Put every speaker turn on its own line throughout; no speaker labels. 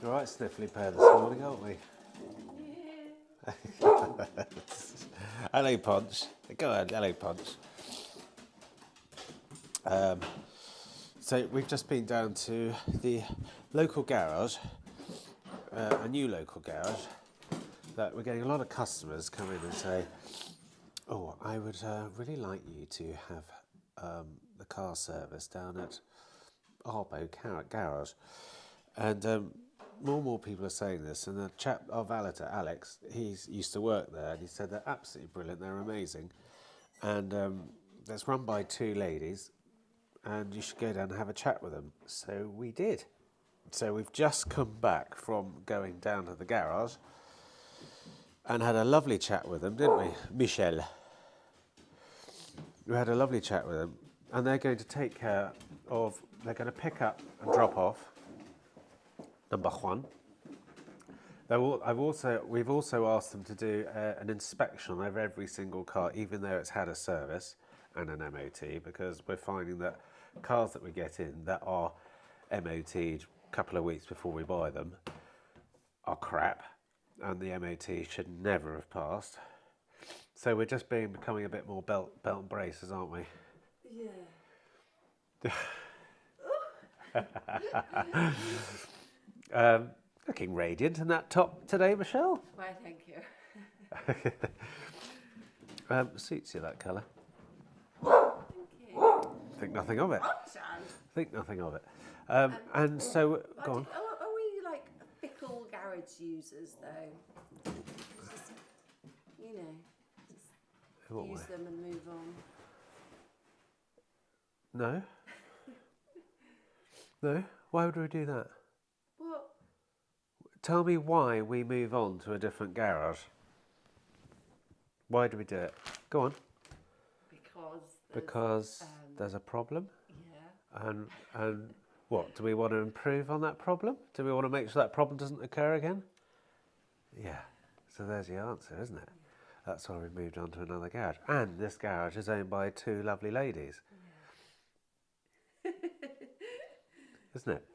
All right, sniffly pair this morning, aren't we?
Yeah.
Hello, Punch. Go ahead, hello, Punch. So we've just been down to the local garage, a new local garage, that we're getting a lot of customers come in and say, oh, I would really like you to have the car service down at Arbo Garage. And more and more people are saying this, and the chap, our valeter, Alex, he's used to work there, and he said they're absolutely brilliant, they're amazing. And it's run by two ladies, and you should go down and have a chat with them. So we did. So we've just come back from going down to the garage and had a lovely chat with them, didn't we, Michelle? We had a lovely chat with them, and they're going to take care of, they're going to pick up and drop off number one. We've also asked them to do an inspection of every single car, even though it's had a service and an MOT, because we're finding that cars that we get in that are MOT'd a couple of weeks before we buy them are crap, and the MOT should never have passed. So we're just becoming a bit more belt and braces, aren't we?
Yeah.
Looking radiant in that top today, Michelle.
Why, thank you.
Suits you, that colour.
Thank you.
Think nothing of it.
Sunshine.
Think nothing of it. And so, go on.
Are we like fickle garage users though? Just, you know,
What
use
way?
them and move on.
No. No? Why would we do that?
Well,
Tell me why we move on to a different garage. Why do we do it? Go on.
because
There's a problem?
yeah.
And what? Do we want to improve on that problem? Do we want to make sure that problem doesn't occur again? Yeah. So there's the answer, isn't it? That's why we moved on to another garage. And this garage is owned by two lovely ladies. Isn't it?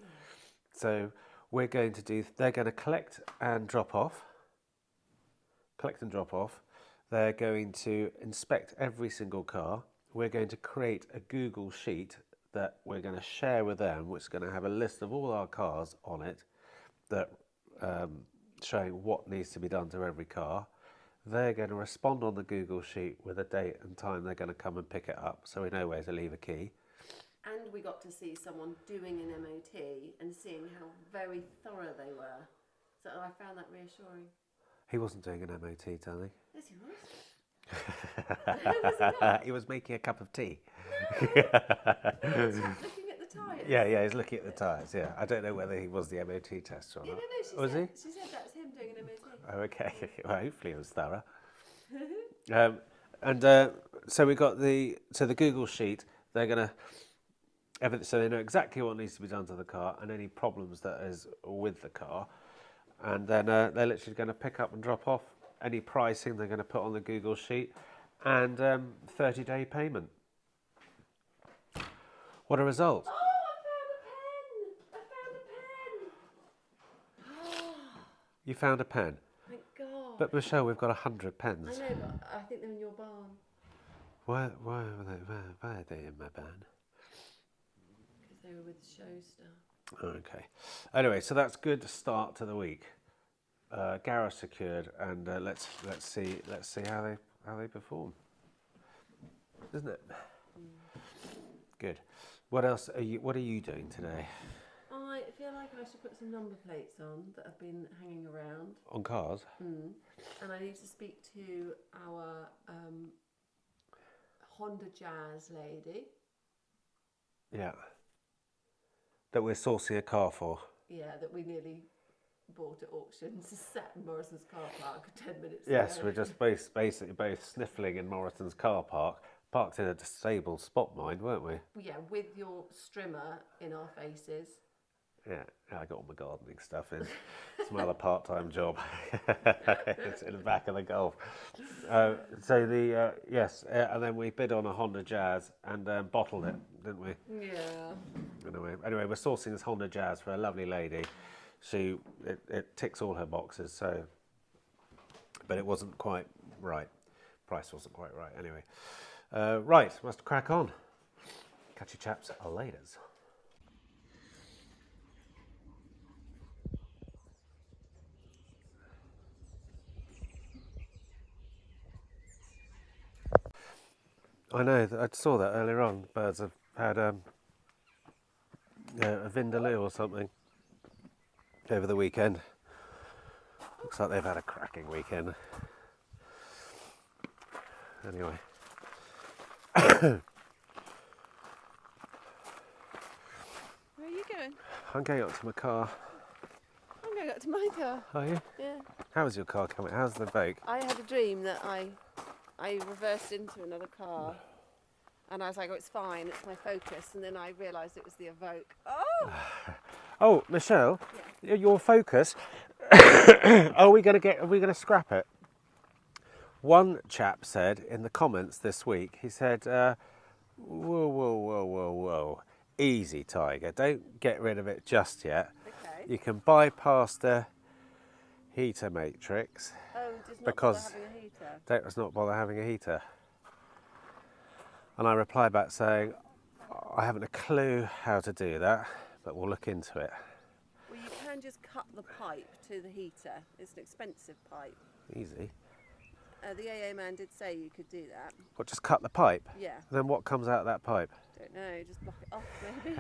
So they're going to collect and drop off. They're going to inspect every single car. We're going to create a Google sheet that we're going to share with them, which is going to have a list of all our cars on it, that showing what needs to be done to every car. They're going to respond on the Google sheet with a date and time they're going to come and pick it up, so we know where to leave a key.
And we got to see someone doing an MOT and seeing how very thorough they were. So I found that reassuring.
He wasn't doing an MOT, Tony.
Yes, he was. Was he not?
He was making a cup of tea.
Looking at the tyres.
Yeah, he's looking at the tyres, yeah. I don't know whether he was the MOT tester or
Yeah,
not.
no,
Was
she said that was him doing an MOT.
Oh, okay. Well, hopefully it was thorough. So we got the Google sheet. They're going to, so they know exactly what needs to be done to the car and any problems that is with the car. And then they're literally going to pick up and drop off any pricing they're going to put on the Google sheet and 30-day payment. What a result.
Oh, I found a pen!
You found a pen.
Thank God.
But Michelle, we've got 100 pens.
I know, but I think they're in your barn.
Why are they in my barn?
Because they were with the show stuff.
Okay. Anyway, so that's good start to the week. Garage secured, and let's see how they perform. Isn't it? Good. What else what are you doing today?
I feel like I should put some number plates on that have been hanging around.
On cars?
And I need to speak to our Honda Jazz lady.
Yeah. That we're sourcing a car for.
Yeah, that we nearly bought at auction. Sat in Morrison's car park 10 minutes
Yes,
ago.
we're just basically both sniffling in Morrison's car park, parked in a disabled spot mine, weren't we?
Yeah, with your strimmer in our faces.
Yeah, I got all my gardening stuff in. It's my other part-time job. It's in the back of the Golf. Yes, and then we bid on a Honda Jazz and bottled it, didn't we?
Yeah.
Anyway, we're sourcing this Honda Jazz for a lovely lady. it ticks all her boxes. So, but it wasn't quite right. Price wasn't quite right. Anyway, right, must crack on. Catch you chaps later. I know, I saw that earlier on. Birds have had a vindaloo or something over the weekend. Looks like they've had a cracking weekend. Anyway.
Where are you going?
I'm going up to my car.
I'm going up to my car.
Are you?
Yeah.
How's your car coming? How's the Vogue?
I had a dream that I reversed into another car, and I was like, "Oh, it's fine. It's my Focus." And then I realised it was the Evoque. Oh.
Oh, Michelle,
Yeah.
your Focus. Are we going to scrap it? One chap said in the comments this week, he said, whoa, easy, Tiger, don't get rid of it just yet.
Okay.
You can bypass the heater matrix
Oh, does not
because
bother having a heater.
does not bother having a heater. And I replied back saying, I haven't a clue how to do that, but we'll look into it.
Well, you can just cut the pipe to the heater. It's an expensive pipe.
Easy.
The AA man did say you could do that.
What, just cut the pipe?
Yeah.
Then what comes out of that pipe?
Don't know. Just block it off, maybe.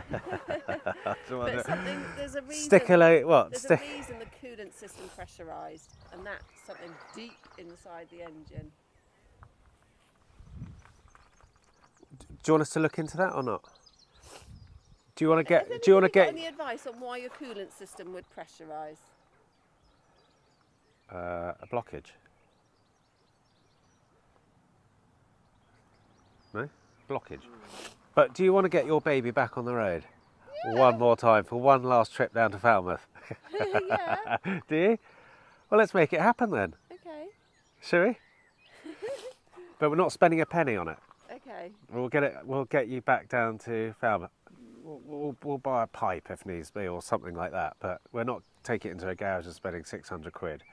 Do
But something. There's a reason.
Sticulate what?
There's a reason the coolant system pressurised, and that's something deep inside the engine.
Do you want us to look into that or not? Do you want to
Has
get? Do you want to
anybody got
get
any advice on why your coolant system would pressurise?
a blockage? No, blockage. But do you want to get your baby back on the road one more time for one last trip down to Falmouth?
Yeah.
Do you? Well, let's make it happen then,
Okay.
shall we? But we're not spending a penny on it.
Okay.
We'll get it. We'll get you back down to Falmouth. We'll buy a pipe if needs be, or something like that. But we're not taking it into a garage and spending 600 quid.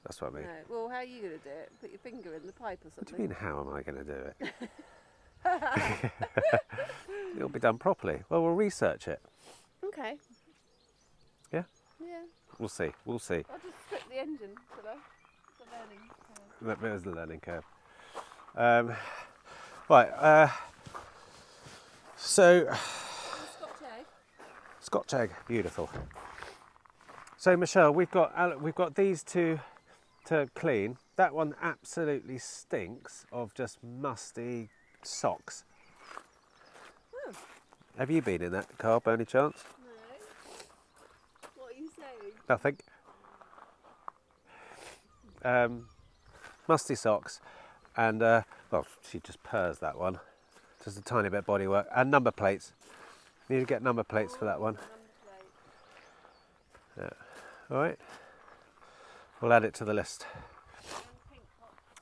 That's what I mean.
No. Well, how are you going to do it? Put your finger in the pipe or
What do
something?
you mean, how am I going to do it? It'll be done properly. Well, we'll research it.
Okay.
Yeah?
Yeah.
We'll see. We'll see.
I'll just strip the engine for the learning curve.
That was the learning curve. Right. So,
Scotch egg.
Scotch egg, beautiful. So, Michelle, we've got these two to clean. That one absolutely stinks of just musty socks.
Oh.
Have you been in that car by any chance?
No. What are you saying?
Nothing. Musty socks, and well, she just purrs that one. Just a tiny bit of bodywork and number plates. Need to get number plates for that one. Yeah. All right. We'll add it to the list.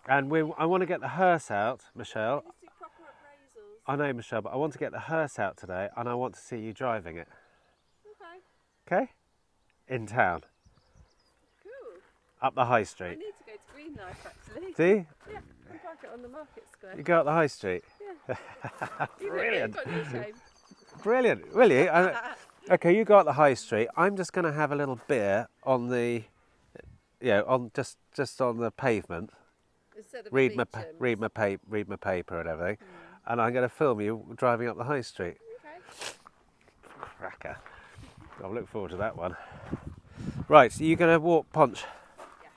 And I want to get the hearse out, Michelle.
Just do proper appraisals.
I know, Michelle, but I want to get the hearse out today, and I want to see you driving it.
Okay.
Okay? In town,
Cool.
up the high
I
street.
need to go to Greenlife actually.
Do you?
Yeah. I'll park it on the market square.
You go up the high street.
Yeah.
Brilliant.
You've got no shame.
Brilliant. Really? Okay, you go up the high street. I'm just going to have a little beer on the, on just on the pavement.
Instead of
Read my
Beecham's.
paper and everything, and I'm going to film you driving up the high street.
Okay.
Cracker. I'll look forward to that one. Right, so you're going to walk punch.
Yeah.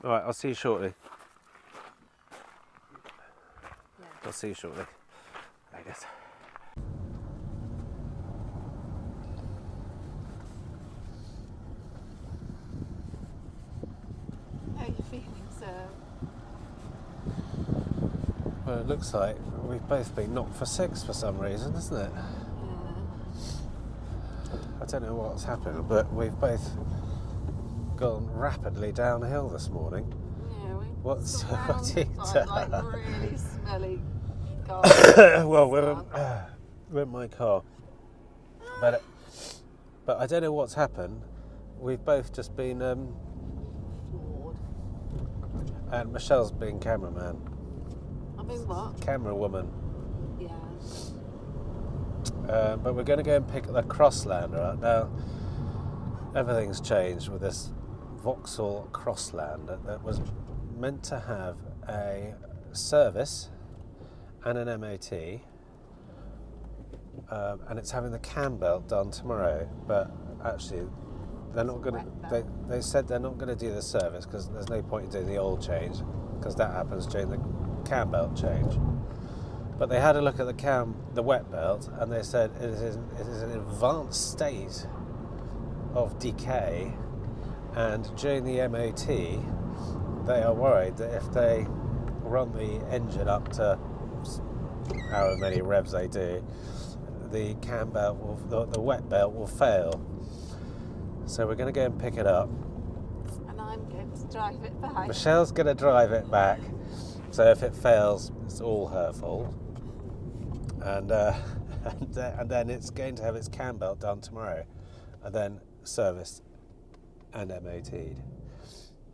All right, I'll see you shortly.
Yeah.
I'll see you shortly. Ladies.
How are you feeling, sir?
Well, it looks like we've both been knocked for six for some reason, isn't it? I don't know what's happened, but we've both gone rapidly downhill this morning.
Yeah, we
What's
surrounded by
done?
like really smelly garbage.
Well, we're in my car, but I don't know what's happened. we've both just been,
Flawed.
and Michelle's been cameraman,
I mean, what?
camera woman.
Yeah.
But we're going to go and pick the Crosslander up. Now, everything's changed with this Vauxhall Crosslander that was meant to have a service and an MOT, and it's having the cam belt done tomorrow, but actually they're not going to, they said they're not going to do the service because there's no point in doing the oil change because that happens during the cam belt change. But they had a look at the wet belt, and they said it is an advanced state of decay, and during the MOT they are worried that if they run the engine up to however many revs they do, the cam belt the wet belt will fail. So we're going to go and pick it up.
And I'm going to drive it back.
Michelle's going to drive it back. So if it fails, it's all her fault. And then it's going to have its cam belt done tomorrow, and then serviced and MOT'd.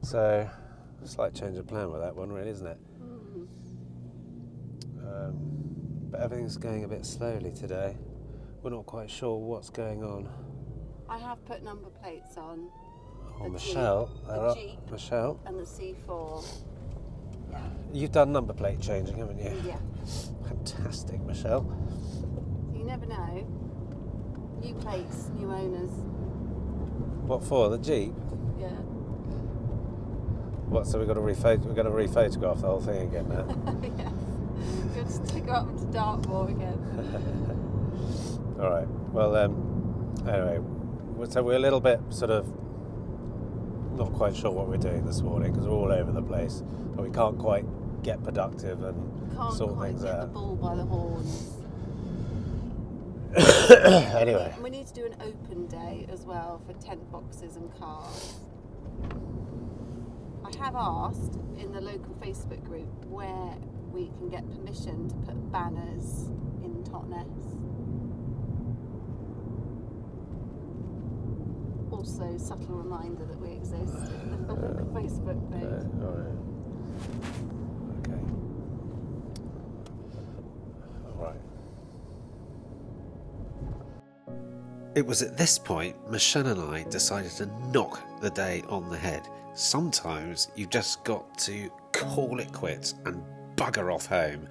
So, slight change of plan with that one, really, isn't it? But everything's going a bit slowly today. We're not quite sure what's going on.
I have put number plates on.
Oh,
The
Michelle,
Jeep,
they're
the
up.
Jeep.
Michelle,
And the C4. Yeah.
you've done number plate changing, haven't you?
Yeah.
Fantastic, Michelle.
You never know. New plates, new owners.
What for? The Jeep?
Yeah.
What? So we're going to rephotograph the whole thing again now.
Yes. You'll just take her up to Dartmoor again.
All right. Well, anyway, so we're a little bit sort of not quite sure what we're doing this morning because we're all over the place, and we can't quite get productive and
Can't
sort
quite
things
get the
out.
bull by the horns.
Anyway,
We need to do an open day as well for tent boxes and cars. I have asked in the local Facebook group where we can get permission to put banners in Totnes. Also, subtle reminder that we exist in the Facebook page.
all right. Okay. All right. It was at this point Michelle and I decided to knock the day on the head. Sometimes you've just got to call it quits and bugger off home,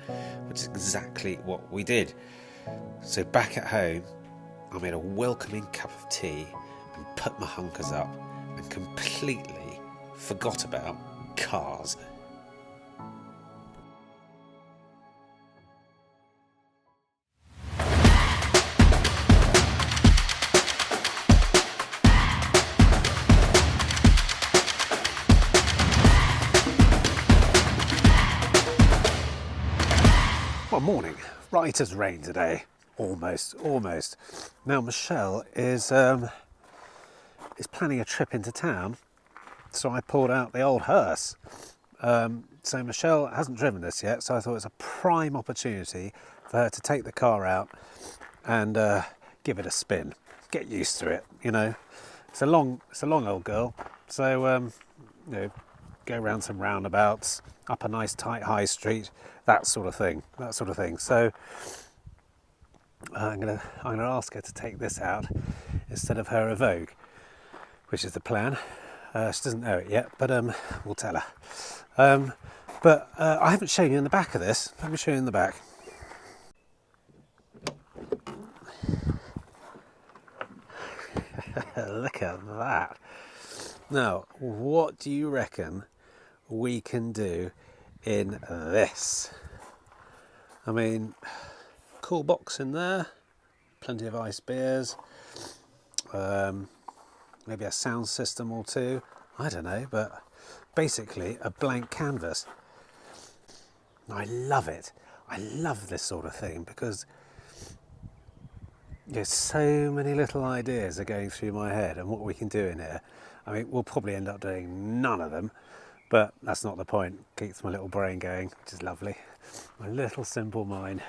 which is exactly what we did. So back at home, I made a welcoming cup of tea and put my hunkers up and completely forgot about cars. Well, morning. Right as rain today. Almost. Now Michelle is planning a trip into town, so I pulled out the old Hearse. So Michelle hasn't driven this yet, so I thought it was a prime opportunity for her to take the car out and give it a spin. Get used to it, you know. It's a long old girl, so go around some roundabouts, up a nice tight high street, that sort of thing. So I'm gonna ask her to take this out instead of her Evoque, which is the plan. She doesn't know it yet, but we'll tell her. But I haven't shown you in the back of this. Let me show you in the back. Look at that. Now, what do you reckon we can do in this? I mean, cool box in there, plenty of ice beers, maybe a sound system or two, I don't know, but basically a blank canvas. I love it. I love this sort of thing because there's so many little ideas are going through my head and what we can do in here. I mean, we'll probably end up doing none of them, but that's not the point. Keeps my little brain going, which is lovely. My little simple mind.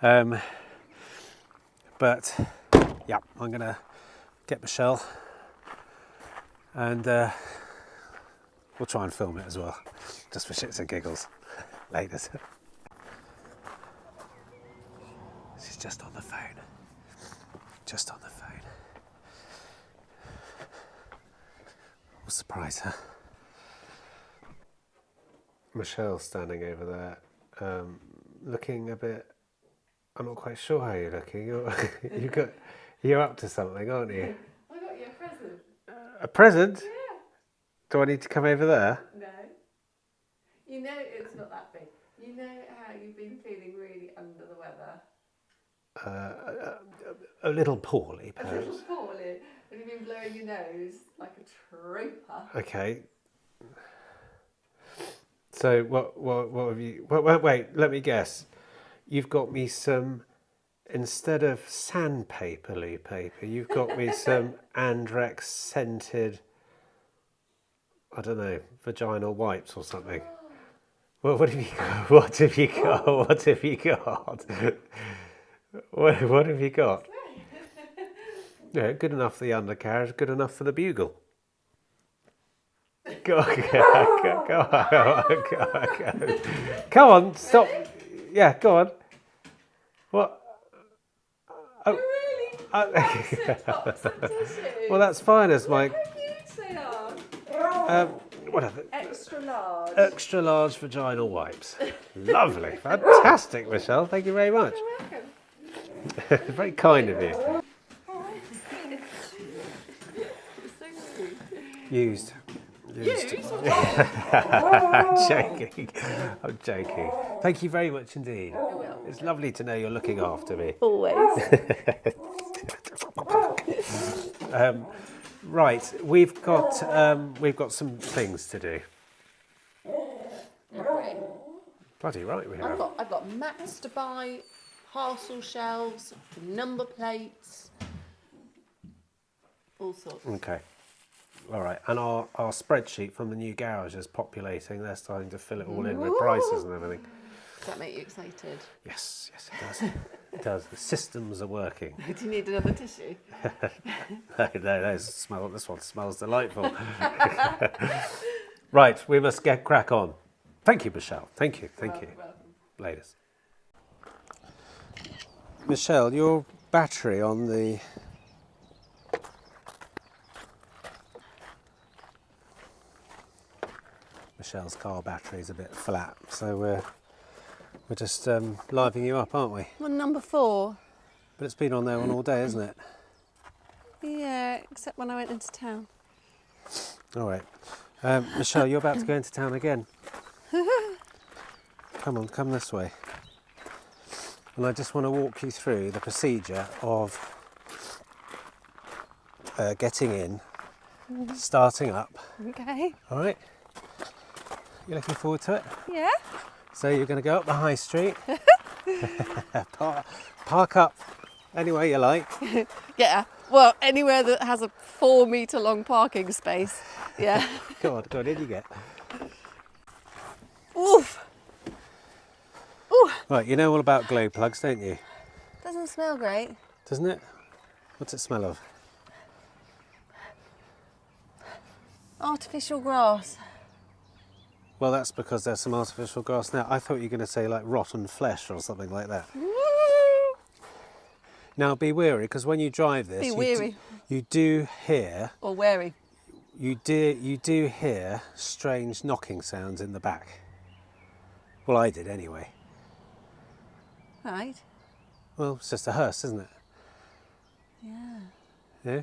But yeah, I'm gonna get Michelle And we'll try and film it as well, just for shits and giggles later. She's just on the phone. Just on the phone. We'll surprise her. Michelle's standing over there, looking a bit. I'm not quite sure how you're looking. You're up to something, aren't you?
I got you a present.
A present?
Yeah.
Do I need to come over there?
No. You know it's not that big. You know how you've been feeling really under the weather?
A little poorly,
A
perhaps.
little poorly. And you've been blowing your nose like a trooper.
Okay. So what have you? Wait. Let me guess. You've got me some. Instead of sandpaper, you've got me some Andrex scented. I don't know, vaginal wipes or something. Well, what have you got? What have you got? What have you got? What have you got? Yeah, good enough for the undercarriage, good enough for the bugle. Go on. Come on, stop. Yeah, go on. What? Oh.
Really tops and tissues.
Well, that's fine as my.
How cute they are.
What are they?
Extra large.
Extra large vaginal wipes. Lovely. Fantastic, Michelle. Thank you very much.
You're welcome.
Very kind of you. Used. I'm joking. I'm joking. Thank you very much indeed. It's lovely to know you're looking after me.
Always.
Right, we've got some things to do. Bloody right we have.
I've got mats to buy, parcel shelves, number plates, all sorts.
Okay. All right, and our spreadsheet from the new garage is populating. They're starting to fill it all in with prices and everything.
Does that make you excited?
Yes, it does. It does. The systems are working.
Do you need another tissue?
No, this one smells delightful. Right, we must get crack on. Thank you, Michelle. Thank you.
Welcome.
Ladies. Michelle, your battery on the... Michelle's car battery is a bit flat, so we're just livening you up, aren't we?
Well, number 4.
But it's been on there all day, isn't it?
Yeah, except when I went into town.
All right. Michelle, you're about to go into town again. Come on, come this way. And I just want to walk you through the procedure of getting in, starting up.
Okay.
All right? You looking forward to it?
Yeah.
So you're going to go up the high street, park up anywhere you like.
Yeah. Well, anywhere that has a 4 metre long parking space. Yeah.
Go on, in you get.
Oof. Ooh.
Right, you know all about glow plugs, don't you?
Doesn't smell great.
Doesn't it? What's it smell of?
Artificial grass.
Well, that's because there's some artificial grass now. I thought you were going to say like rotten flesh or something like that.
Woo!
Now be wary, because when you drive this,
Be wary.
You do hear.
Or wary.
You do hear strange knocking sounds in the back. Well, I did anyway.
Right.
Well, it's just a hearse, isn't it?
Yeah.
Yeah.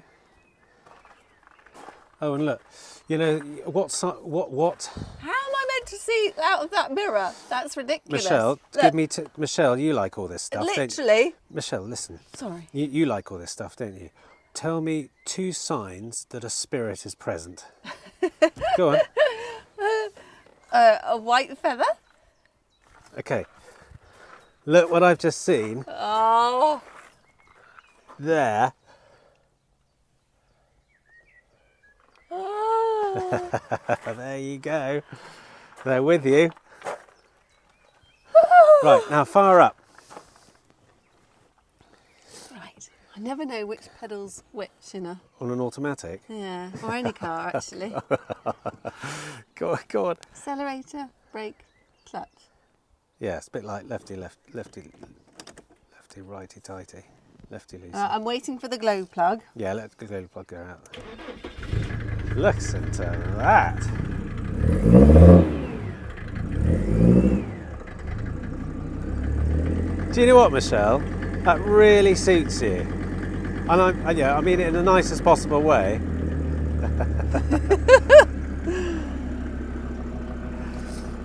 Oh, and look, you know what?
How am I meant to see out of that mirror? That's ridiculous.
Michelle,
Look,
Michelle, you like all this stuff, don't you?
literally.
Michelle, listen.
Sorry.
You like all this stuff, don't you? Tell me 2 signs that a spirit is present. Go on.
A white feather.
Okay. Look what I've just seen
Oh.
there.
Oh.
There you go. They're with you. Right, now fire up.
Right. I never know which pedal's which in a...
On an automatic?
Yeah, or any car actually.
Go on.
Accelerator, brake, clutch.
Yeah, it's a bit like lefty, lefty, righty, tighty, lefty, loosey.
I'm waiting for the glow plug.
Yeah, let the glow plug go out. Listen to that. Do you know what, Michelle? That really suits you. And I mean it in the nicest possible way.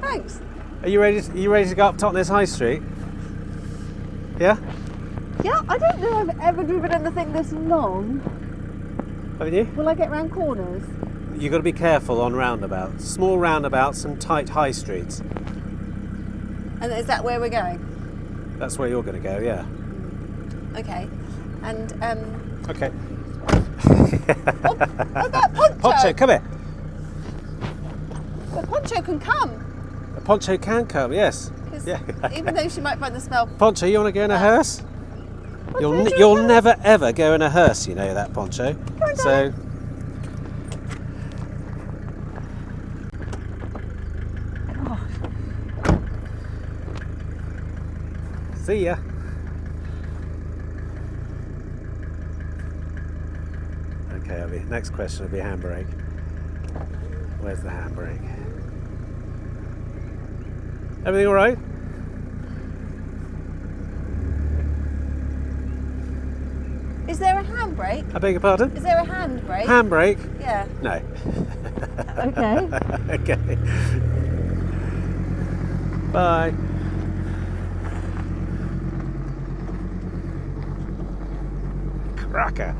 Thanks.
Are you ready to go up Totnes High Street? Yeah?
Yeah, I don't know I've ever driven anything this long.
Haven't you?
Will I get round corners?
You've got to be careful on roundabouts. Small roundabouts and tight high streets.
And is that where we're going?
That's where you're going to go, yeah.
Okay. And,
Okay.
what about Poncho?
Poncho, come here.
Well, Poncho can come.
A Poncho can come, yes.
'Cause
Yeah.
even though she might find the smell...
Poncho, you want to go in a hearse?
Poncho,
You'll never ever go in a hearse, you know that, Poncho.
on,
So. See ya. Okay, next question will be handbrake. Where's the handbrake? Everything all right?
Is there a handbrake?
I beg your pardon?
Is there a handbrake?
Handbrake?
Yeah.
No.
Okay.
Okay. Bye. Cracker.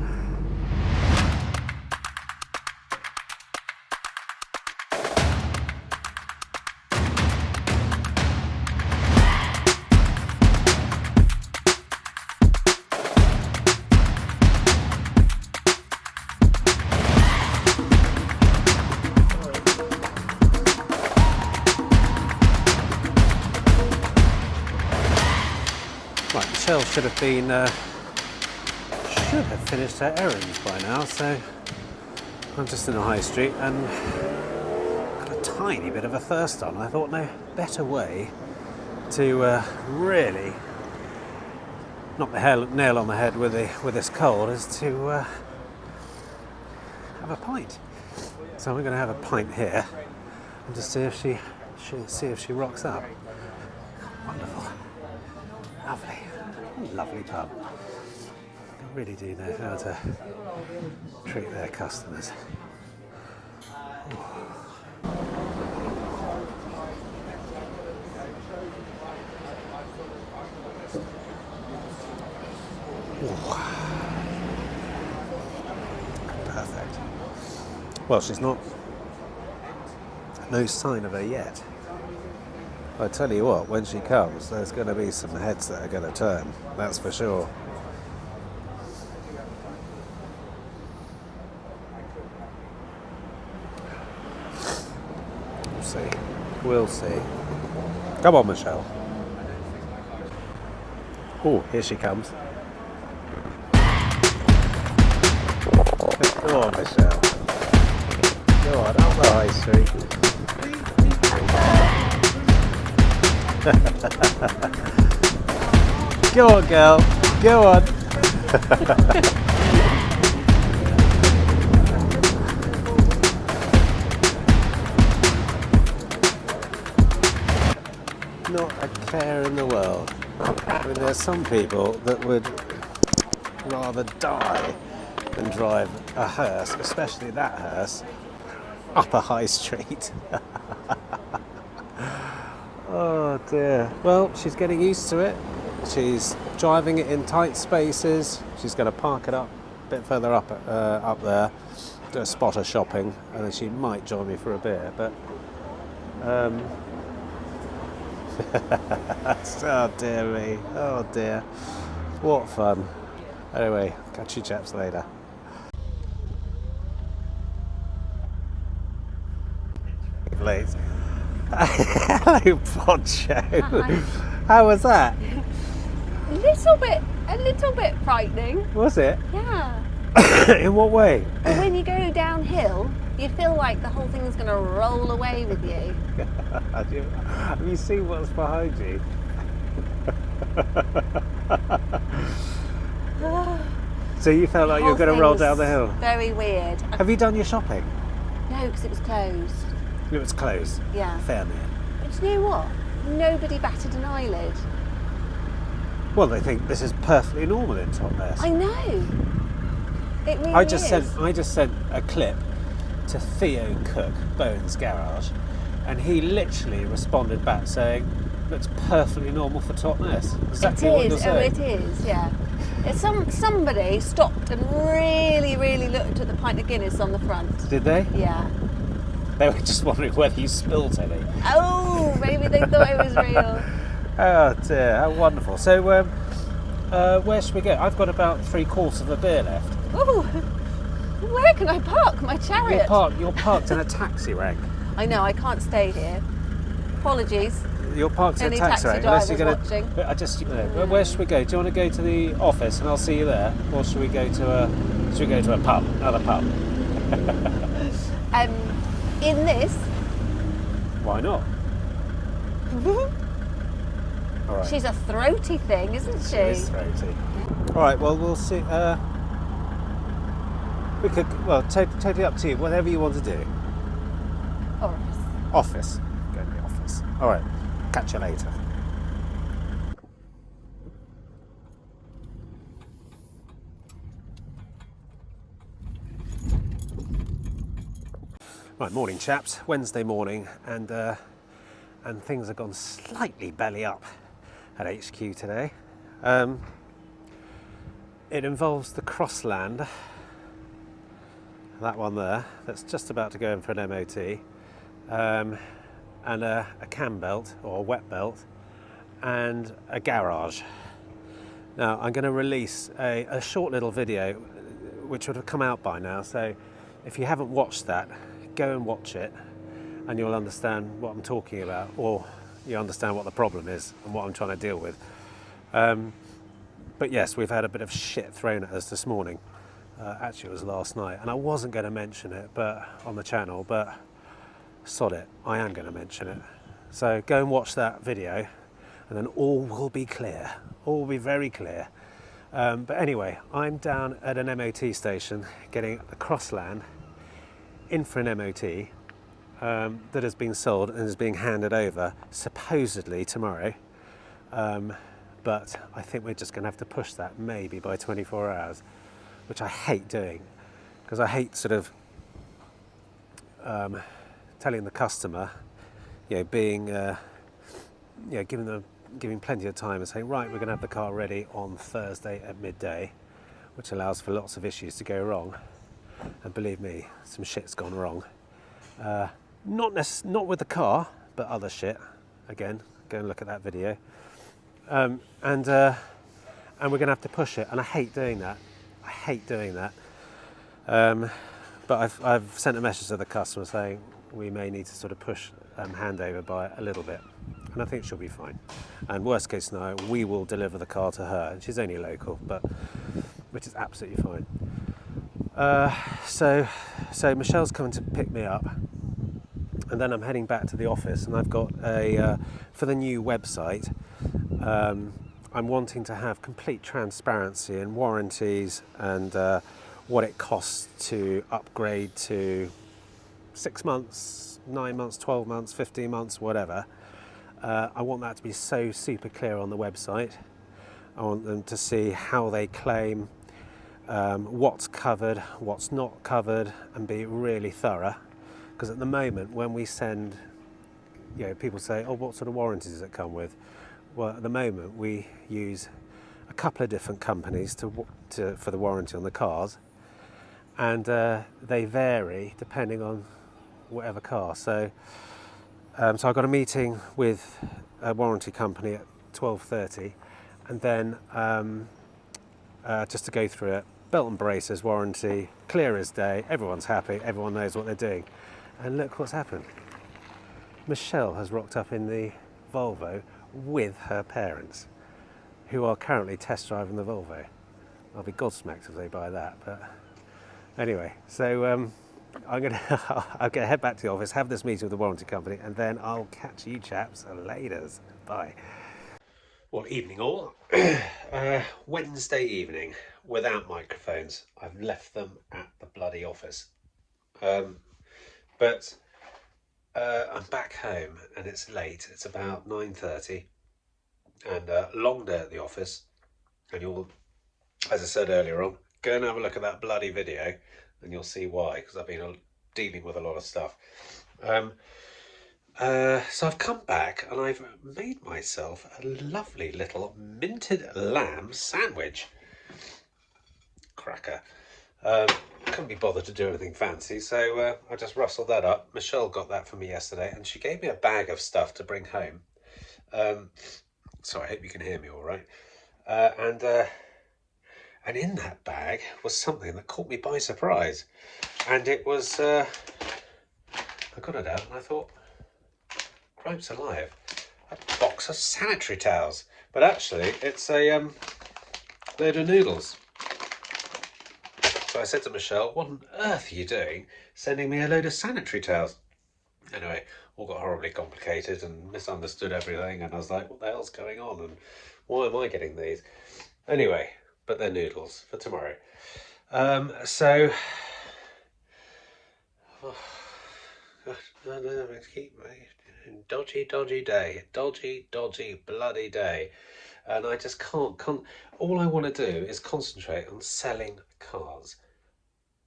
Right, Michelle should have finished her errands by now, so I'm just in the high street and got a tiny bit of a thirst on. I thought no better way to really knock the nail on the head with this cold is to have a pint. So I'm going to have a pint here and just see if she rocks up. Wonderful. Lovely, lovely pub. They really do know how to treat their customers. Perfect. Well, she's not. No sign of her yet. I tell you what, when she comes, there's going to be some heads that are going to turn, that's for sure. We'll see. We'll see. Come on, Michelle. Oh, here she comes. Go on, Michelle. Go on, up the high street. Go on, girl. Go on. Not a care in the world. I mean, there's some people that would rather die than drive a hearse, especially that hearse, up a high street. Oh dear. Well, she's getting used to it. She's driving it in tight spaces. She's going to park it up a bit further up there, do a spot of shopping, and then she might join me for a beer. But oh dear me. Oh dear. What fun. Anyway, catch you chaps later. Late. Hello, Poncho.
Hi.
How was that?
A little bit A little bit frightening.
Was it?
Yeah.
In what way?
But when you go downhill, you feel like the whole thing's going to roll away with you.
Have you seen what's behind you? So you felt like you were going to roll down the hill?
Very weird.
Have you done your shopping?
No, because it was closed.
It was closed.
Yeah.
Fair man.
But you know what? Nobody batted an eyelid.
Well, they think this is perfectly normal in Totnes.
I know. It really
I just
is.
sent a clip to Theo Cook, Bowen's garage, and he literally responded back saying, "Looks perfectly normal for Totnes." Exactly what you're saying.
It is, yeah. Somebody stopped and really looked at the pint of Guinness on the front.
Did they?
Yeah.
They were just wondering whether you spilled any.
Oh, maybe they thought it was real.
Oh dear, how wonderful. So, where should we go? I've got about 3/4 of a beer left.
Ooh, where can I park my chariot?
You're parked in a taxi rank.
I know, I can't stay here. Apologies.
You're parked in a
Any
taxi rank.
drivers
Unless you're
watching.
where should we go? Do you want to go to the office and I'll see you there, or should we go to a pub? Another pub.
In this.
Why not? All right.
She's a throaty thing, isn't she?
She is throaty. All right. Well, we'll see. We could. Well, totally up to you. Whatever you want to do. Office. Go to the office. All right. Catch you later. Right, morning chaps. Wednesday morning, and things have gone slightly belly up at HQ today. It involves the Crossland, that one there, that's just about to go in for an MOT, and a cam belt or a wet belt, and a garage. Now I'm going to release a short little video which would have come out by now, so if you haven't watched that, go and watch it and you'll understand what I'm talking about, or you understand what the problem is and what I'm trying to deal with. But yes, we've had a bit of shit thrown at us this morning. Actually it was last night, and I wasn't going to mention it on the channel, but sod it, I am going to mention it. So go and watch that video and then all will be clear, all will be very clear. But anyway, I'm down at an MOT station getting the Crossland in for an MOT that has been sold and is being handed over supposedly tomorrow. But I think we're just going to have to push that maybe by 24 hours, which I hate doing, because I hate sort of telling the customer, being, giving plenty of time and saying, right, we're going to have the car ready on Thursday at midday, which allows for lots of issues to go wrong. And believe me, some shit's gone wrong. Not with the car, but other shit. Again, go and look at that video. And we're going to have to push it, and I hate doing that. But I've sent a message to the customer saying we may need to sort of push handover by a little bit, and I think she'll be fine. And worst case scenario, we will deliver the car to her, and she's only local, which is absolutely fine. So Michelle's coming to pick me up, and then I'm heading back to the office, and I've got for the new website, I'm wanting to have complete transparency and warranties and what it costs to upgrade to 6 months, 9 months, 12 months, 15 months, whatever. I want that to be so super clear on the website. I want them to see how they claim, what's covered, what's not covered, and be really thorough. Because at the moment, when we send, people say, oh, what sort of warranties does it come with? Well, at the moment, we use a couple of different companies for the warranty on the cars, and they vary depending on whatever car. So I've got a meeting with a warranty company at 12:30, and then just to go through it, belt and braces warranty, clear as day, everyone's happy, everyone knows what they're doing. And look what's happened. Michelle has rocked up in the Volvo with her parents. who are currently test driving the Volvo. I'll be gobsmacked if they buy that. But anyway, so I'm gonna head back to the office, have this meeting with the warranty company, and then I'll catch you chaps later. Bye. Well, evening all. Wednesday evening, without microphones. I've left them at the bloody office. But I'm back home and it's late. It's about 9:30 and a long day at the office. And you'll, as I said earlier on, go and have a look at that bloody video and you'll see why, because I've been dealing with a lot of stuff. So I've come back and I've made myself a lovely little minted lamb sandwich. Cracker. Couldn't be bothered to do anything fancy, so I just rustled that up. Michelle got that for me yesterday and she gave me a bag of stuff to bring home. So I hope you can hear me all right. And in that bag was something that caught me by surprise. And it was, I got it out and I thought, cripes alive, a box of sanitary towels. But actually, it's a load of noodles. So I said to Michelle, what on earth are you doing sending me a load of sanitary towels? Anyway, all got horribly complicated and misunderstood everything. And I was like, what the hell's going on? And why am I getting these? Anyway, but they're noodles for tomorrow. So... Oh, God, no, keep dodgy day, dodgy bloody day, and I just can't. All I want to do is concentrate on selling cars.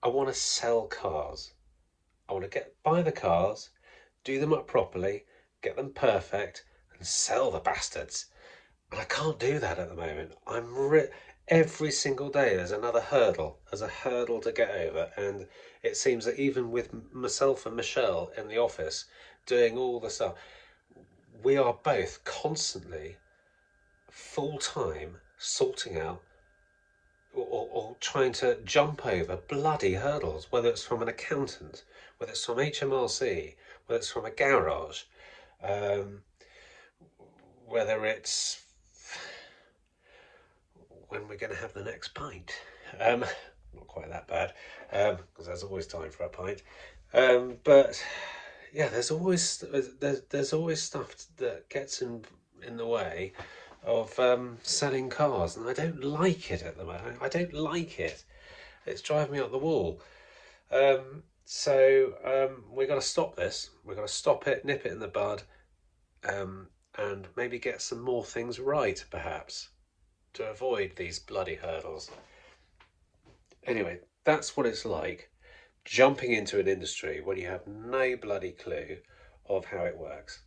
I want to sell cars. I want to buy the cars, do them up properly, get them perfect, and sell the bastards. And I can't do that at the moment. Every single day there's another hurdle. There's a hurdle to get over, and it seems that even with myself and Michelle in the office doing all the stuff, we are both constantly full-time sorting out or trying to jump over bloody hurdles, whether it's from an accountant, whether it's from HMRC, whether it's from a garage, whether it's when we're going to have the next pint. Not quite that bad, because there's always time for a pint. But yeah, there's always stuff that gets in the way of selling cars, and I don't like it at the moment. I don't like it. It's driving me up the wall. So we're going to stop this. We're going to stop it, nip it in the bud, and maybe get some more things right, perhaps, to avoid these bloody hurdles. Anyway, that's what it's like jumping into an industry when you have no bloody clue of how it works.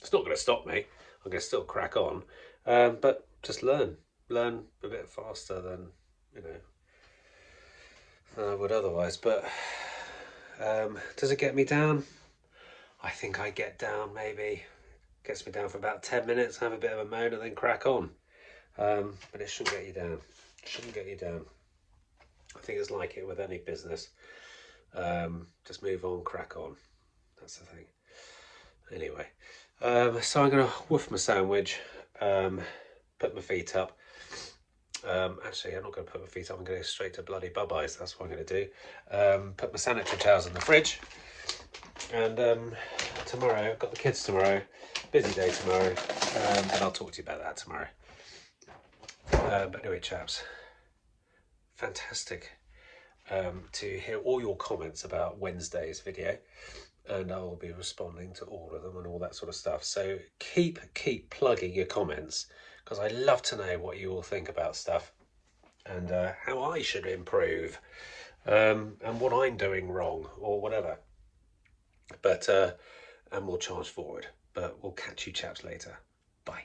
It's not going to stop me. I'm going to still crack on, but just learn a bit faster than I would otherwise. But does it get me down? I think I get down maybe. Gets me down for about 10 minutes, have a bit of a moan and then crack on. But it shouldn't get you down. Shouldn't get you down. I think it's like it with any business. Just move on, crack on. That's the thing. Anyway, so I'm going to woof my sandwich, put my feet up. Actually, I'm not going to put my feet up. I'm going to go straight to bloody Bubbies. That's what I'm going to do. Put my sanitary towels in the fridge. And tomorrow, I've got the kids tomorrow. Busy day tomorrow. And I'll talk to you about that tomorrow. But anyway, chaps, fantastic to hear all your comments about Wednesday's video, and I will be responding to all of them and all that sort of stuff. So keep plugging your comments, because I love to know what you all think about stuff and how I should improve, and what I'm doing wrong or whatever. But and we'll charge forward. But we'll catch you chaps later. Bye.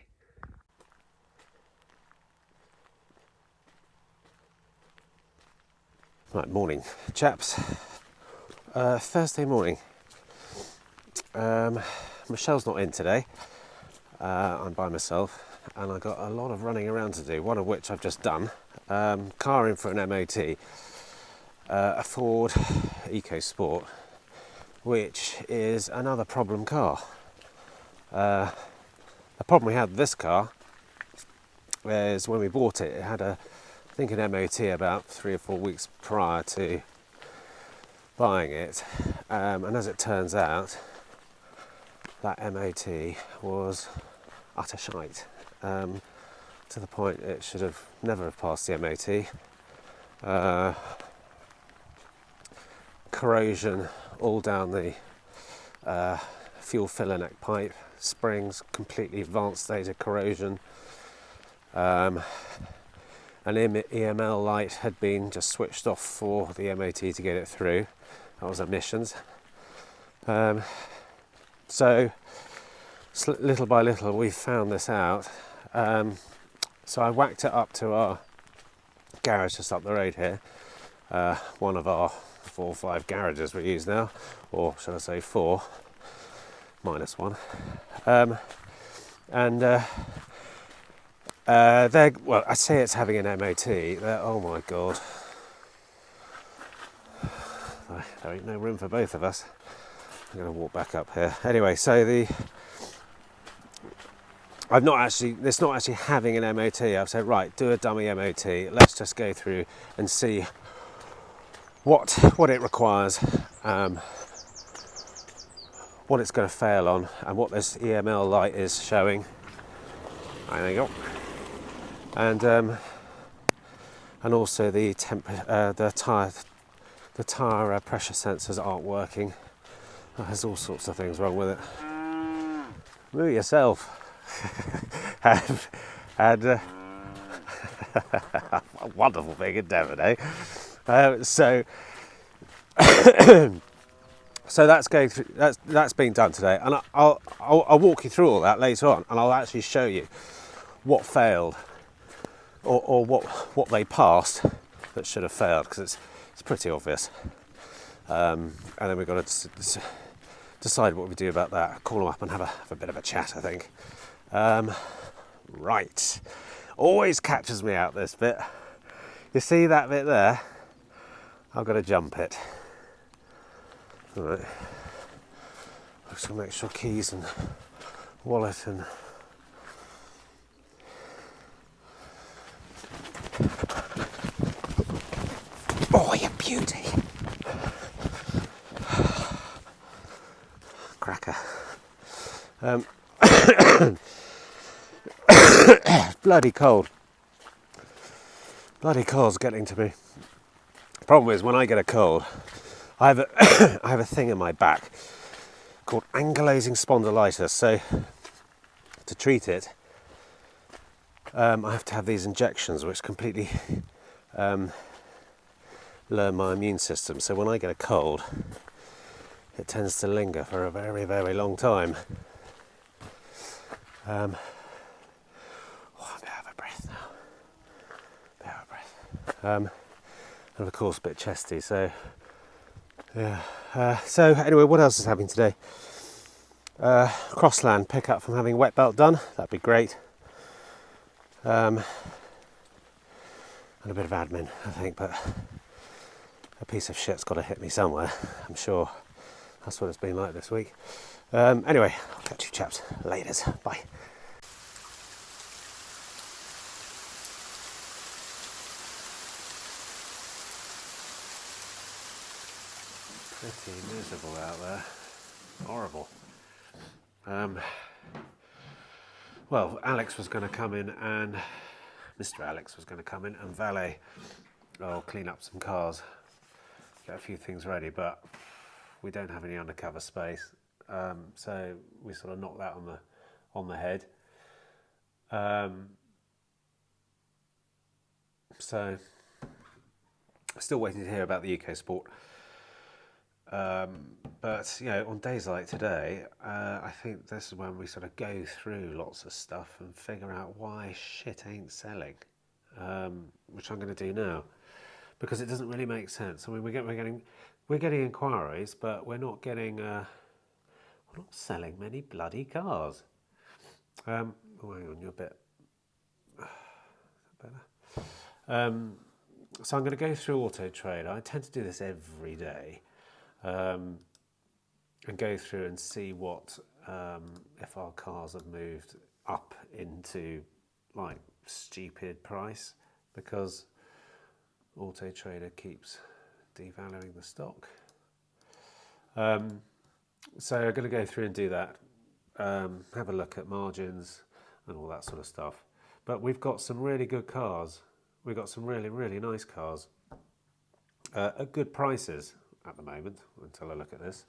Right, morning, chaps. Thursday morning. Michelle's not in today. I'm by myself, and I've got a lot of running around to do, one of which I've just done. Car in for an MOT, a Ford EcoSport, which is another problem car. The problem we had with this car is when we bought it, it had I think an MOT about 3 or 4 weeks prior to buying it, and as it turns out, that MOT was utter shite, to the point it should have never have passed the MOT. Corrosion all down the fuel filler neck pipe, springs, completely advanced stage of corrosion. An EML light had been just switched off for the MOT to get it through. That was emissions. So little by little we found this out. So I whacked it up to our garage just up the road here, one of our 4 or 5 garages we use now, or shall I say 4 minus 1. Well, I say it's having an MOT. Oh my god, there ain't no room for both of us. I'm going to walk back up here. Anyway, so it's not actually having an MOT. I've said, right, do a dummy MOT. Let's just go through and see what it requires, what it's going to fail on, and what this EML light is showing. There you go. And also the tire pressure sensors aren't working. There's all sorts of things wrong with it. Move yourself. and a wonderful thing in Devon, eh? So that's going through. That's being done today, and I'll walk you through all that later on, and I'll actually show you what failed, or what they passed that should have failed, because it's pretty obvious. And then we've got to decide what we do about that. Call them up and have a bit of a chat, I think. Right, always catches me out this bit. You see that bit there? I've got to jump it. All right. I'm just gonna make sure keys and wallet and oh, you beauty! Cracker. Bloody cold. Bloody cold's getting to me. The problem is when I get a cold, I have I have a thing in my back called ankylosing spondylitis. So to treat it, I have to have these injections, which completely learn my immune system. So when I get a cold, it tends to linger for a very, very long time. I'm a bit out of breath now. And of course a bit chesty, so yeah. So anyway, what else is happening today? Crossland pickup from having wet belt done. That'd be great. And a bit of admin, I think, but a piece of shit's got to hit me somewhere. I'm sure that's what it's been like this week. Anyway, I'll catch you chaps later. Bye. Pretty miserable out there. Horrible. Well, Alex was going to come in and Mr. Alex was going to come in and valet, clean up some cars, get a few things ready, but we don't have any undercover space, so we sort of knocked that on the head. So still waiting to hear about the UK Sport. But on days like today, I think this is when we sort of go through lots of stuff and figure out why shit ain't selling, which I'm going to do now, because it doesn't really make sense. I mean, we're getting inquiries, but we're not selling many bloody cars. Hang on, you're a bit better. So I'm going to go through Auto Trader. I tend to do this every day. And go through and see what if our cars have moved up into like stupid price because Auto Trader keeps devaluing the stock. So I'm going to go through and do that, have a look at margins and all that sort of stuff. But we've got some really good cars. We've got some really, really nice cars at good prices at the moment until I look at this.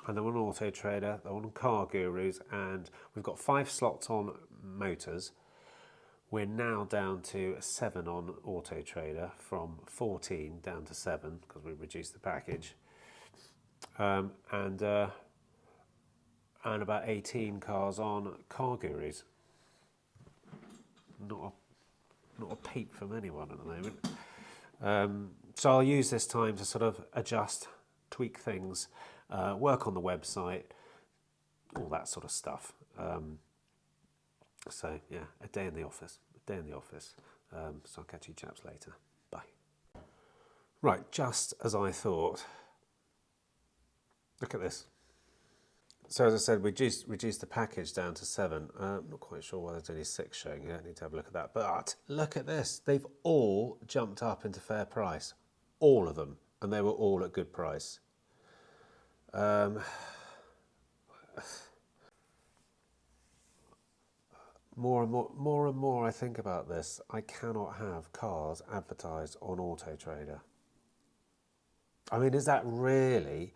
And they're on Auto Trader, they're on Car Gurus, and we've got 5 slots on Motors. We're now down to 7 on Auto Trader, from 14 down to 7 because we reduced the package, and about 18 cars on Car Gurus. Not a peep from anyone at the moment. So I'll use this time to sort of adjust, tweak things, work on the website, all that sort of stuff. So yeah, a day in the office. So I'll catch you chaps later. Bye. Right, just as I thought. Look at this. So as I said, we reduced the package down to 7. I'm not quite sure why there's only 6 showing here. I need to have a look at that. But look at this. They've all jumped up into fair price. All of them. And they were all at good price. More and more I think about this, I cannot have cars advertised on Auto Trader. I mean, is that really,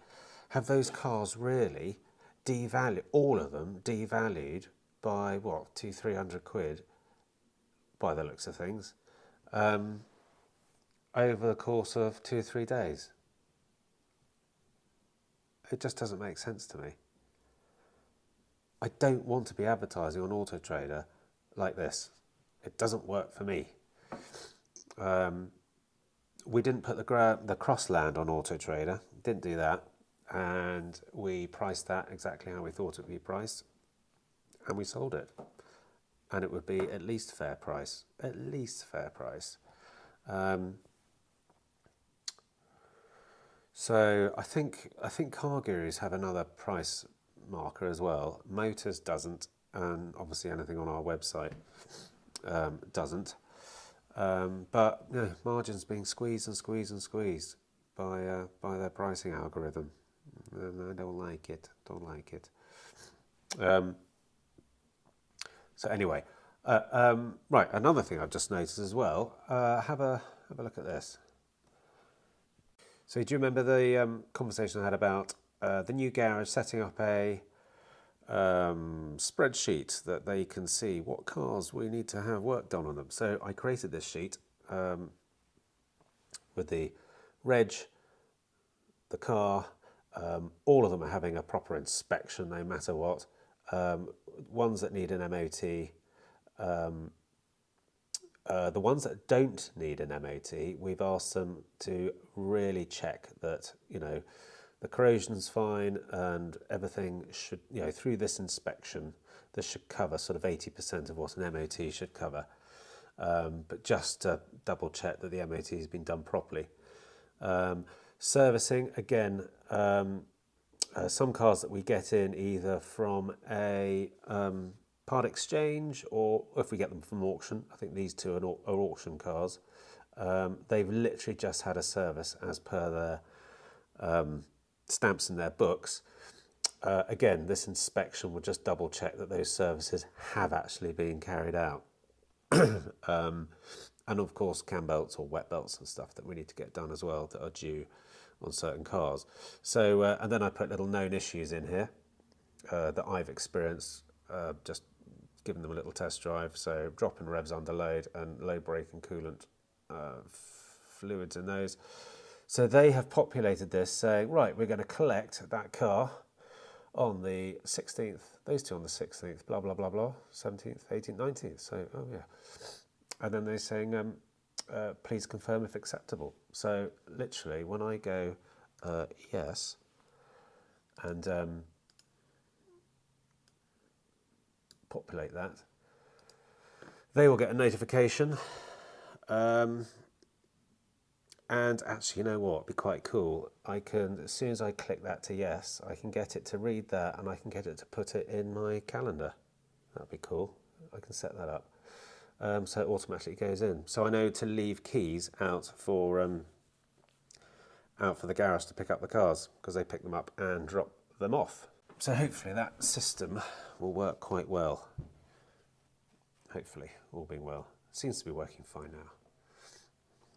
have those cars really devalued, all of them devalued by what, 200-300 quid, by the looks of things, over the course of 2 or 3 days? It just doesn't make sense to me. I don't want to be advertising on Auto Trader like this. It doesn't work for me. We didn't put the Crossland on Auto Trader. Didn't do that. And we priced that exactly how we thought it would be priced. And we sold it. And it would be at least fair price. At least fair price. So I think Car Gurus have another price marker as well. Motors doesn't, and obviously anything on our website doesn't. But you know, margins being squeezed by their pricing algorithm, and I don't like it. So anyway, right. Another thing I've just noticed as well. Have a look at this. So do you remember the conversation I had about the new garage setting up a spreadsheet that they can see what cars we need to have work done on them? So I created this sheet with the reg, the car, all of them are having a proper inspection no matter what. Ones that need an MOT, the ones that don't need an MOT, we've asked them to really check that, you know, the corrosion's fine and everything should, you know, through this inspection, this should cover sort of 80% of what an MOT should cover. But just to double check that the MOT has been done properly. Servicing, again, some cars that we get in either from a part exchange or if we get them from auction, I think these two are auction cars, they've literally just had a service as per their stamps in their books. Again, this inspection will just double check that those services have actually been carried out. And of course cam belts or wet belts and stuff that we need to get done as well that are due on certain cars. So and then I put little known issues in here that I've experienced, just giving them a little test drive. So dropping revs under load and low brake and coolant fluids in those. So they have populated this saying, right, we're going to collect that car on the 16th, those two on the 16th, blah, blah, blah, blah, 17th, 18th, 19th. So, oh yeah. And then they're saying, please confirm if acceptable. So literally when I go, yes, and populate that, they will get a notification. And actually, you know what? It'd be quite cool. I can, as soon as I click that to yes, I can get it to read that, and I can get it to put it in my calendar. That'd be cool. I can set that up. So it automatically goes in. So I know to leave keys out for the garage to pick up the cars, because they pick them up and drop them off. So hopefully that system will work quite well. Hopefully, all being well. Seems to be working fine now.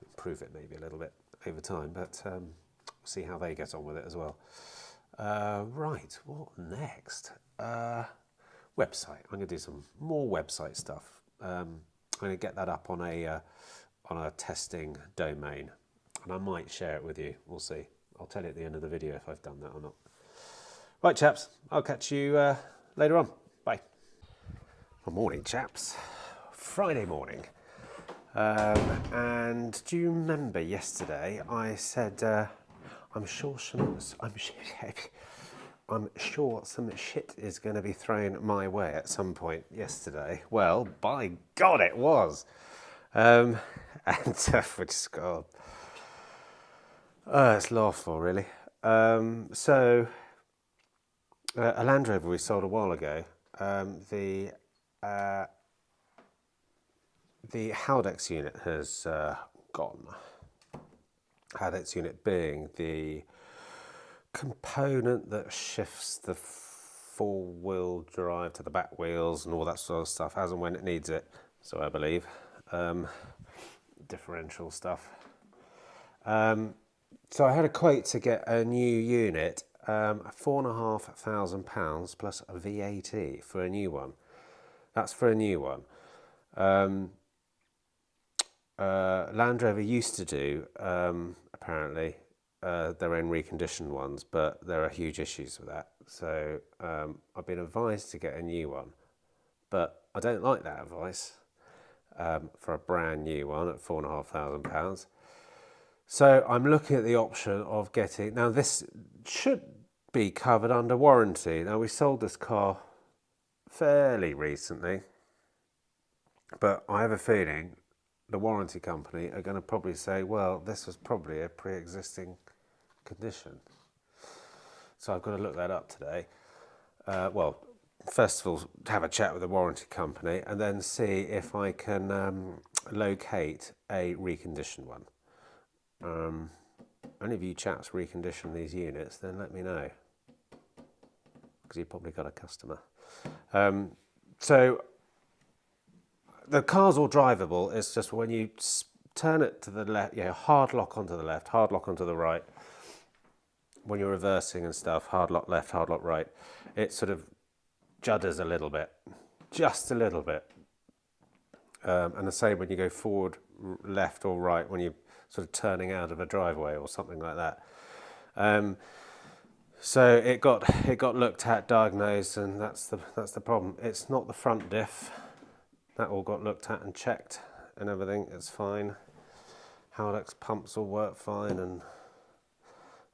Improve it maybe a little bit over time, but see how they get on with it as well. Right, what next? Website. I'm going to do some more website stuff. I'm going to get that up on a testing domain, and I might share it with you. We'll see. I'll tell you at the end of the video if I've done that or not. Right, chaps. I'll catch you later on. Bye. Good morning, chaps. Friday morning. And do you remember yesterday I said I'm sure some shit is going to be thrown my way at some point yesterday? Well, by God, it was. And we just got it's laughable, really. So a Land Rover we sold a while ago. The Haldex unit has gone. Haldex unit being the component that shifts the four-wheel drive to the back wheels and all that sort of stuff as and when it needs it, so I believe. Differential stuff. So I had a quote to get a new unit, £4,500 plus a VAT for a new one. That's for a new one. Land Rover used to do, apparently, their own reconditioned ones, but there are huge issues with that. So I've been advised to get a new one, but I don't like that advice for a brand new one at £4,500. So I'm looking at the option of getting, now this should be covered under warranty. Now we sold this car fairly recently, but I have a feeling the warranty company are going to probably say, well, this was probably a pre-existing condition. So I've got to look that up today. Well, first of all, have a chat with the warranty company and then see if I can locate a reconditioned one. Any of you chaps recondition these units, then let me know, because you've probably got a customer. So the car's all drivable. It's just when you turn it to the left, hard lock onto the left, hard lock onto the right. When you're reversing and stuff, hard lock left, hard lock right, it sort of judders a little bit, just a little bit. And the same when you go forward, left or right, when you're sort of turning out of a driveway or something like that. So it got looked at, diagnosed, and that's the problem. It's not the front diff. That all got looked at and checked and everything. It's fine. Haldex pumps all work fine, and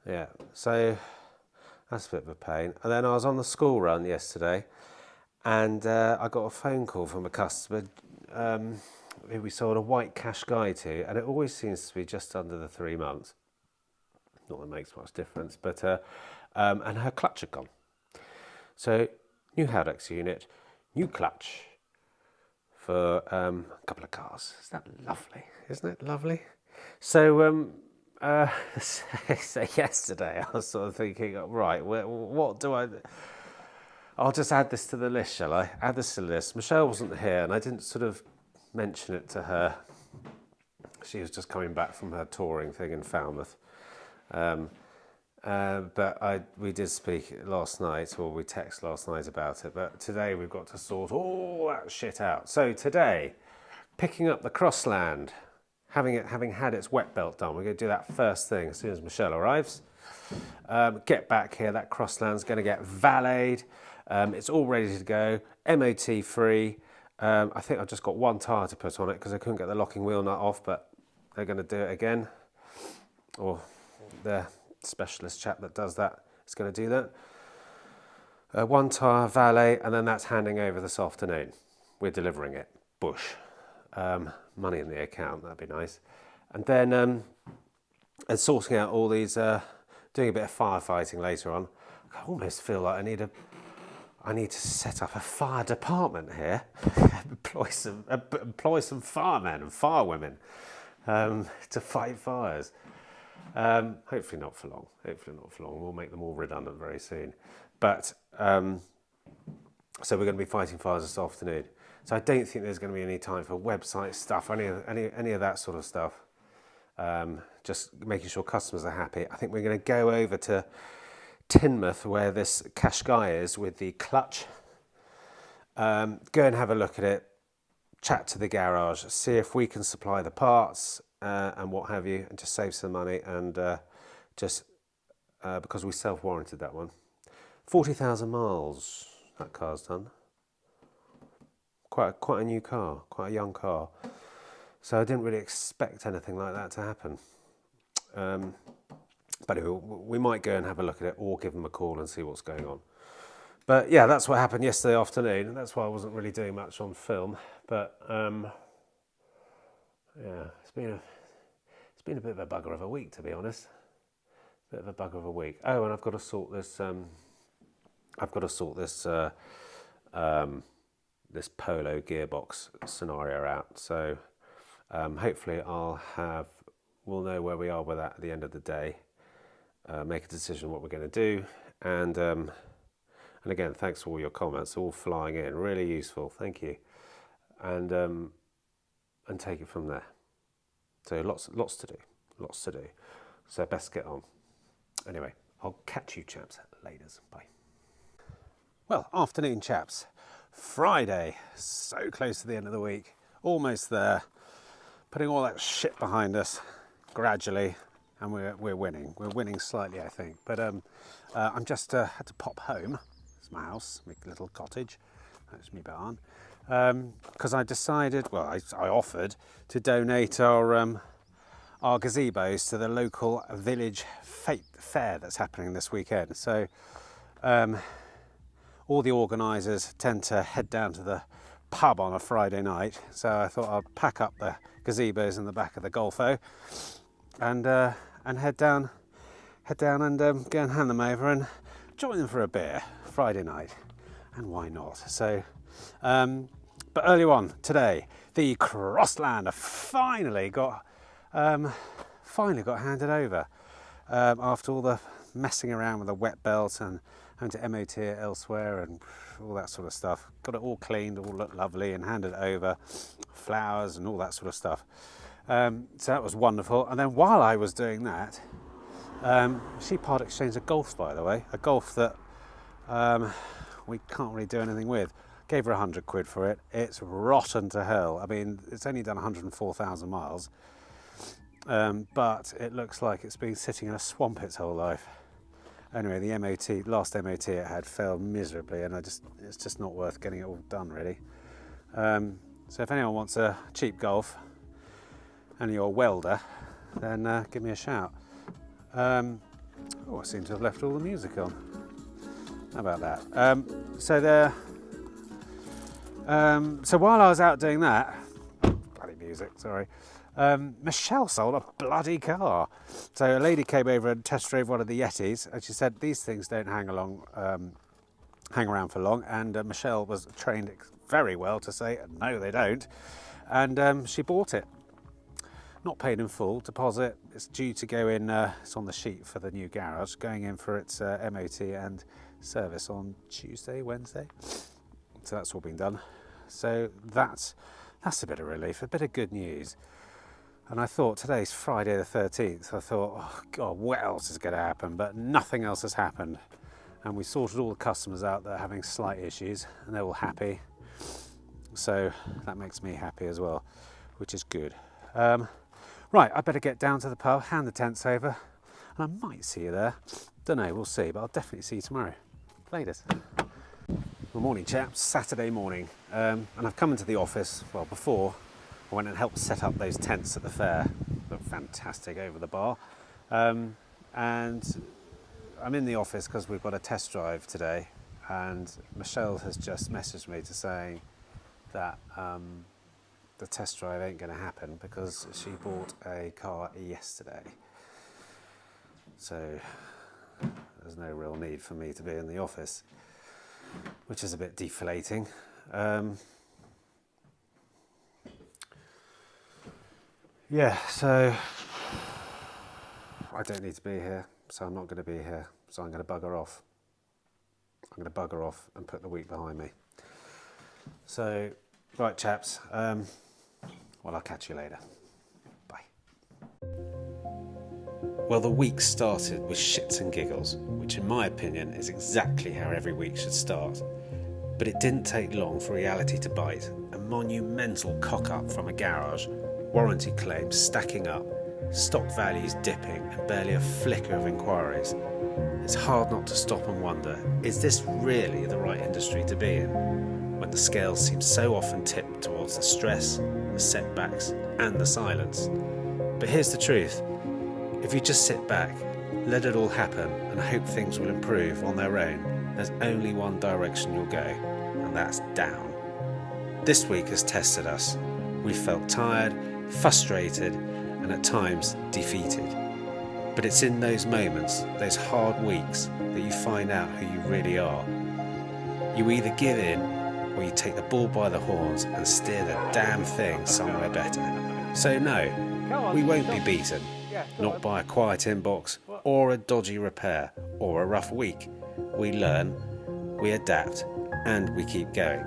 yeah. So that's a bit of a pain. And then I was on the school run yesterday, and I got a phone call from a customer who we sold a white cash guy to, and it always seems to be just under the 3 months. Not that it makes much difference, but and her clutch had gone. So new Haldex unit, new clutch for a couple of cars. Is that lovely? Isn't it lovely? So so yesterday I was sort of thinking, right, what do I? I'll just add this to the list, shall I? Add this to the list. Michelle wasn't here, and I didn't sort of mention it to her. She was just coming back from her touring thing in Falmouth. But we did speak last night, or we texted last night about it. But today we've got to sort all that shit out. So today, picking up the Crossland, having had its wet belt done, we're going to do that first thing as soon as Michelle arrives. Get back here. That Crossland's going to get valeted. It's all ready to go. MOT free. I think I've just got one tyre to put on it because I couldn't get the locking wheel nut off, but they're going to do it again. Or the specialist chap that does that is going to do that. One tyre, valet, and then that's handing over this afternoon. We're delivering it. Bush. Money in the account, that'd be nice. And then and sorting out all these, doing a bit of firefighting later on. I almost feel like I need to set up a fire department here, employ some firemen and firewomen to fight fires. Hopefully not for long. Hopefully not for long. We'll make them all redundant very soon. But so we're going to be fighting fires this afternoon. So I don't think there's going to be any time for website stuff, any of that sort of stuff. Just making sure customers are happy. I think we're going to go over to Teignmouth, where this Qashqai is, with the clutch. Go and have a look at it, chat to the garage, see if we can supply the parts and what have you, and just save some money. And because we self-warranted that one. 40,000 miles that car's done. Quite a new car, quite a young car. So I didn't really expect anything like that to happen. But anyway, we might go and have a look at it, or give them a call and see what's going on. But yeah, that's what happened yesterday afternoon, and that's why I wasn't really doing much on film. But yeah, it's been a bit of a bugger of a week, to be honest. Bit of a bugger of a week. Oh, and I've got to sort this. This Polo gearbox scenario out. So hopefully we'll know where we are with that at the end of the day. Make a decision what we're going to do, and again, thanks for all your comments, all flying in, really useful, thank you, and take it from there. So lots to do, so best get on. Anyway, I'll catch you chaps later. Bye. Well, afternoon chaps. Friday, so close to the end of the week, almost there, putting all that shit behind us gradually. And we're winning. We're winning slightly, I think. But I'm just had to pop home. It's my house, my little cottage. That's me barn. Because I decided, well, I offered to donate our gazebos to the local village fair that's happening this weekend. So all the organisers tend to head down to the pub on a Friday night. So I thought I'd pack up the gazebos in the back of the Golfo and head down and go and hand them over and join them for a beer Friday night, and why not? So but earlier on today, the Crosslander finally got handed over after all the messing around with the wet belt and having to MOT it elsewhere and all that sort of stuff. Got it all cleaned, all looked lovely, and handed it over, flowers and all that sort of stuff. So that was wonderful. And then while I was doing that, she part exchanged a Golf, by the way, a Golf that we can't really do anything with. Gave her 100 quid for it. It's rotten to hell. I mean, it's only done 104,000 miles, but it looks like it's been sitting in a swamp its whole life. Anyway, the last MOT it had failed miserably, and it's just not worth getting it all done, really. So if anyone wants a cheap Golf and you're a welder, then give me a shout. I seem to have left all the music on. How about that? So while I was out doing that, bloody music, sorry, Michelle sold a bloody car. So a lady came over and test drove one of the Yetis, and she said these things don't hang around for long. And Michelle was trained very well to say no, they don't. And she bought it. Not paid in full, deposit. It's due to go in, it's on the sheet for the new garage, going in for its MOT and service on Tuesday, Wednesday. So that's all been done. So that's a bit of relief, a bit of good news. And I thought, today's Friday the 13th, I thought, oh God, what else is going to happen? But nothing else has happened. And we sorted all the customers out that are having slight issues, and they're all happy. So that makes me happy as well, which is good. Right, I better get down to the pub, hand the tents over, and I might see you there. Don't know, we'll see, but I'll definitely see you tomorrow. Latest. Good morning, chaps. Saturday morning, and I've come into the office. Well, before I went and helped set up those tents at the fair. Look fantastic over the bar. And I'm in the office because we've got a test drive today, and Michelle has just messaged me to say that the test drive ain't going to happen because she bought a car yesterday. So there's no real need for me to be in the office, which is a bit deflating. Yeah, so I don't need to be here, so I'm not going to be here, so I'm going to bugger off. I'm going to bugger off and put the week behind me. So, right chaps, well, I'll catch you later. Bye. Well, the week started with shits and giggles, which in my opinion is exactly how every week should start. But it didn't take long for reality to bite. A monumental cock-up from a garage, warranty claims stacking up, stock values dipping, and barely a flicker of inquiries. It's hard not to stop and wonder, is this really the right industry to be in, when the scales seem so often tipped towards the stress, the setbacks, and the silence? But here's the truth. If you just sit back, let it all happen, and hope things will improve on their own, there's only one direction you'll go, and that's down. This week has tested us. We felt tired, frustrated, and at times defeated. But it's in those moments, those hard weeks, that you find out who you really are. You either give in, or you take the bull by the horns and steer the damn thing somewhere better. So no, we won't be beaten. Not by a quiet inbox, or a dodgy repair, or a rough week. We learn, we adapt, and we keep going.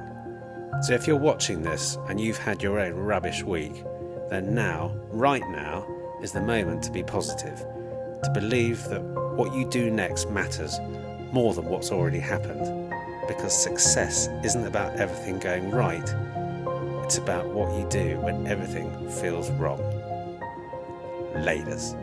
So if you're watching this and you've had your own rubbish week, then now, right now, is the moment to be positive, to believe that what you do next matters more than what's already happened, because success isn't about everything going right, it's about what you do when everything feels wrong. Laters.